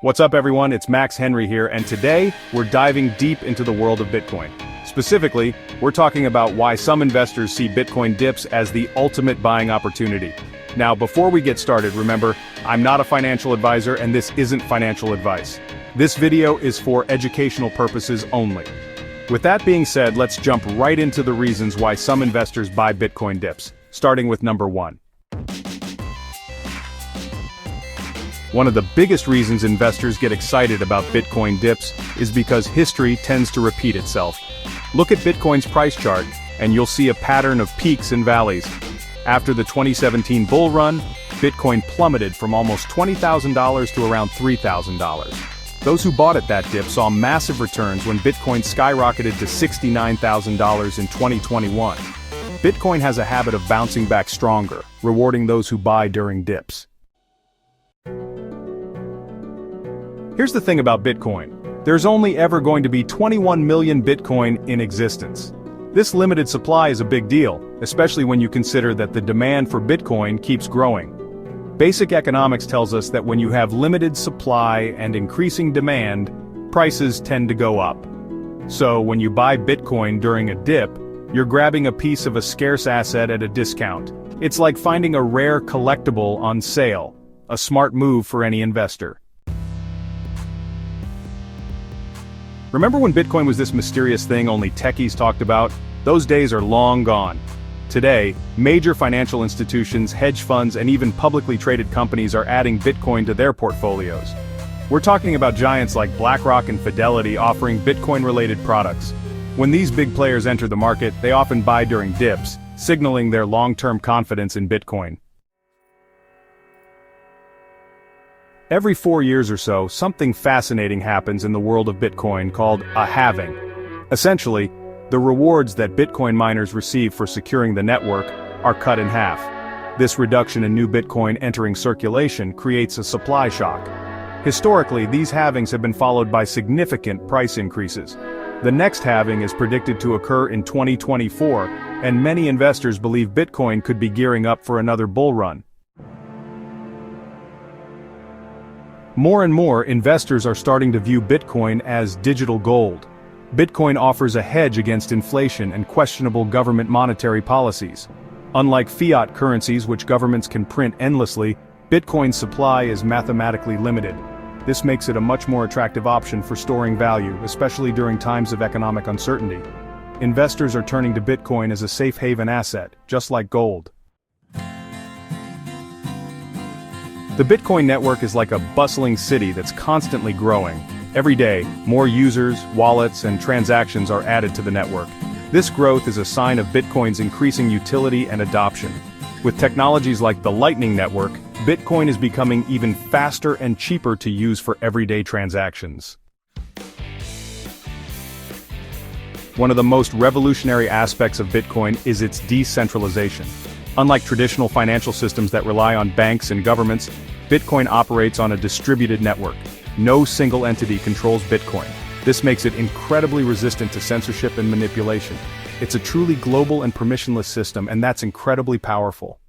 What's up everyone, it's Max Henry here, and today, we're diving deep into the world of Bitcoin. Specifically, we're talking about why some investors see Bitcoin dips as the ultimate buying opportunity. Now, before we get started, remember, I'm not a financial advisor and this isn't financial advice. This video is for educational purposes only. With that being said, let's jump right into the reasons why some investors buy Bitcoin dips, starting with number 1. One of the biggest reasons investors get excited about Bitcoin dips is because history tends to repeat itself. Look at Bitcoin's price chart, and you'll see a pattern of peaks and valleys. After the 2017 bull run, Bitcoin plummeted from almost $20,000 to around $3,000. Those who bought at that dip saw massive returns when Bitcoin skyrocketed to $69,000 in 2021. Bitcoin has a habit of bouncing back stronger, rewarding those who buy during dips. Here's the thing about Bitcoin. There's only ever going to be 21 million Bitcoin in existence. This limited supply is a big deal, especially when you consider that the demand for Bitcoin keeps growing. Basic economics tells us that when you have limited supply and increasing demand, prices tend to go up. So when you buy Bitcoin during a dip, you're grabbing a piece of a scarce asset at a discount. It's like finding a rare collectible on sale, a smart move for any investor. Remember when Bitcoin was this mysterious thing only techies talked about? Those days are long gone. Today, major financial institutions, hedge funds, and even publicly traded companies are adding Bitcoin to their portfolios. We're talking about giants like BlackRock and Fidelity offering Bitcoin-related products. When these big players enter the market, they often buy during dips, signaling their long-term confidence in Bitcoin. Every 4 years or so, something fascinating happens in the world of Bitcoin called a halving. Essentially, the rewards that Bitcoin miners receive for securing the network are cut in half. This reduction in new Bitcoin entering circulation creates a supply shock. Historically, these halvings have been followed by significant price increases. The next halving is predicted to occur in 2024, and many investors believe Bitcoin could be gearing up for another bull run. More and more, investors are starting to view Bitcoin as digital gold. Bitcoin offers a hedge against inflation and questionable government monetary policies. Unlike fiat currencies which governments can print endlessly, Bitcoin's supply is mathematically limited. This makes it a much more attractive option for storing value, especially during times of economic uncertainty. Investors are turning to Bitcoin as a safe haven asset, just like gold. The Bitcoin network is like a bustling city that's constantly growing. Every day, more users, wallets, and transactions are added to the network. This growth is a sign of Bitcoin's increasing utility and adoption. With technologies like the Lightning Network, Bitcoin is becoming even faster and cheaper to use for everyday transactions. One of the most revolutionary aspects of Bitcoin is its decentralization. Unlike traditional financial systems that rely on banks and governments, Bitcoin operates on a distributed network. No single entity controls Bitcoin. This makes it incredibly resistant to censorship and manipulation. It's a truly global and permissionless system, and that's incredibly powerful.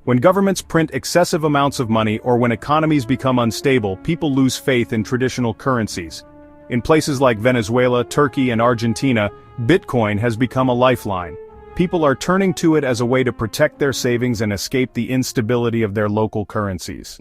When governments print excessive amounts of money or when economies become unstable, people lose faith in traditional currencies. In places like Venezuela, Turkey, and Argentina, Bitcoin has become a lifeline. People are turning to it as a way to protect their savings and escape the instability of their local currencies.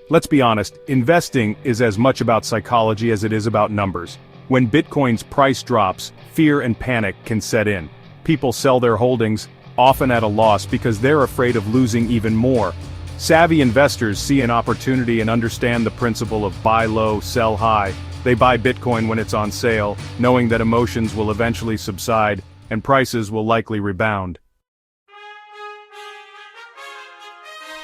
Let's be honest, investing is as much about psychology as it is about numbers. When Bitcoin's price drops, fear and panic can set in. People sell their holdings, often at a loss because they're afraid of losing even more. Savvy investors see an opportunity and understand the principle of buy low, sell high. They buy Bitcoin when it's on sale, knowing that emotions will eventually subside, and prices will likely rebound.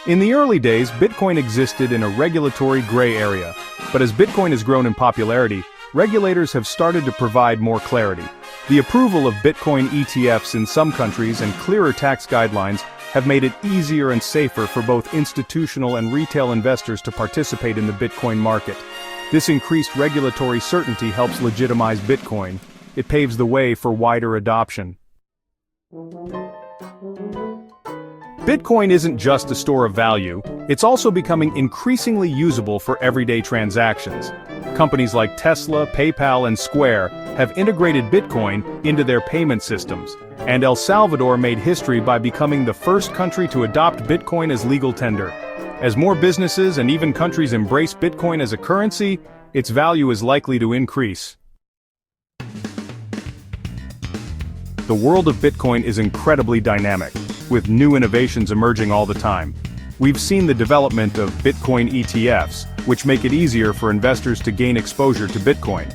In the early days, Bitcoin existed in a regulatory gray area, but as Bitcoin has grown in popularity, regulators have started to provide more clarity. The approval of Bitcoin ETFs in some countries and clearer tax guidelines have made it easier and safer for both institutional and retail investors to participate in the Bitcoin market. This increased regulatory certainty helps legitimize Bitcoin. It paves the way for wider adoption. Bitcoin isn't just a store of value, it's also becoming increasingly usable for everyday transactions. Companies like Tesla, PayPal, and Square have integrated Bitcoin into their payment systems, and El Salvador made history by becoming the first country to adopt Bitcoin as legal tender. As more businesses and even countries embrace Bitcoin as a currency, its value is likely to increase. The world of Bitcoin is incredibly dynamic, with new innovations emerging all the time. We've seen the development of Bitcoin ETFs, which make it easier for investors to gain exposure to Bitcoin.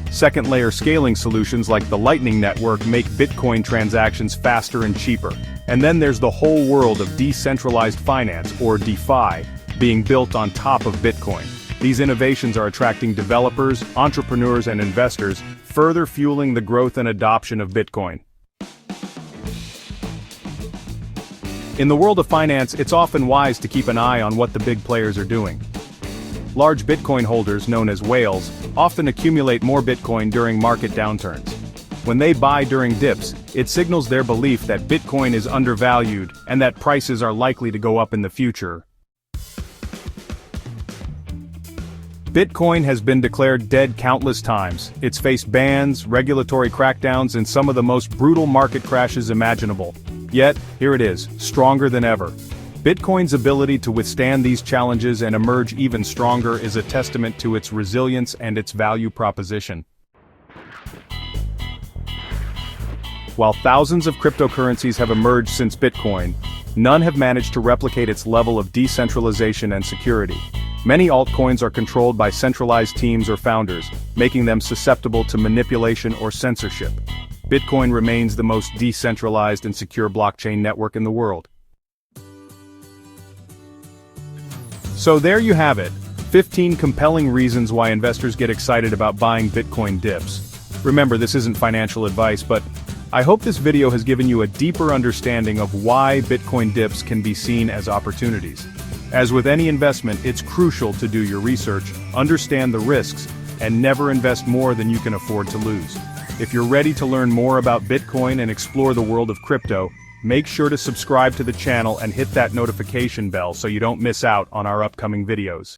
Second-layer scaling solutions like the Lightning Network make Bitcoin transactions faster and cheaper. And then there's the whole world of decentralized finance, or DeFi, being built on top of Bitcoin. These innovations are attracting developers, entrepreneurs, and investors, further fueling the growth and adoption of Bitcoin. In the world of finance, it's often wise to keep an eye on what the big players are doing. Large Bitcoin holders, known as whales, often accumulate more Bitcoin during market downturns. When they buy during dips, it signals their belief that Bitcoin is undervalued and that prices are likely to go up in the future. Bitcoin has been declared dead countless times. It's faced bans, regulatory crackdowns, and some of the most brutal market crashes imaginable. Yet, here it is, stronger than ever. Bitcoin's ability to withstand these challenges and emerge even stronger is a testament to its resilience and its value proposition. While thousands of cryptocurrencies have emerged since Bitcoin, none have managed to replicate its level of decentralization and security. Many altcoins are controlled by centralized teams or founders, making them susceptible to manipulation or censorship. Bitcoin remains the most decentralized and secure blockchain network in the world. So there you have it, 15 compelling reasons why investors get excited about buying Bitcoin dips. Remember, this isn't financial advice, but I hope this video has given you a deeper understanding of why Bitcoin dips can be seen as opportunities. As with any investment, it's crucial to do your research, understand the risks, and never invest more than you can afford to lose. If you're ready to learn more about Bitcoin and explore the world of crypto, make sure to subscribe to the channel and hit that notification bell so you don't miss out on our upcoming videos.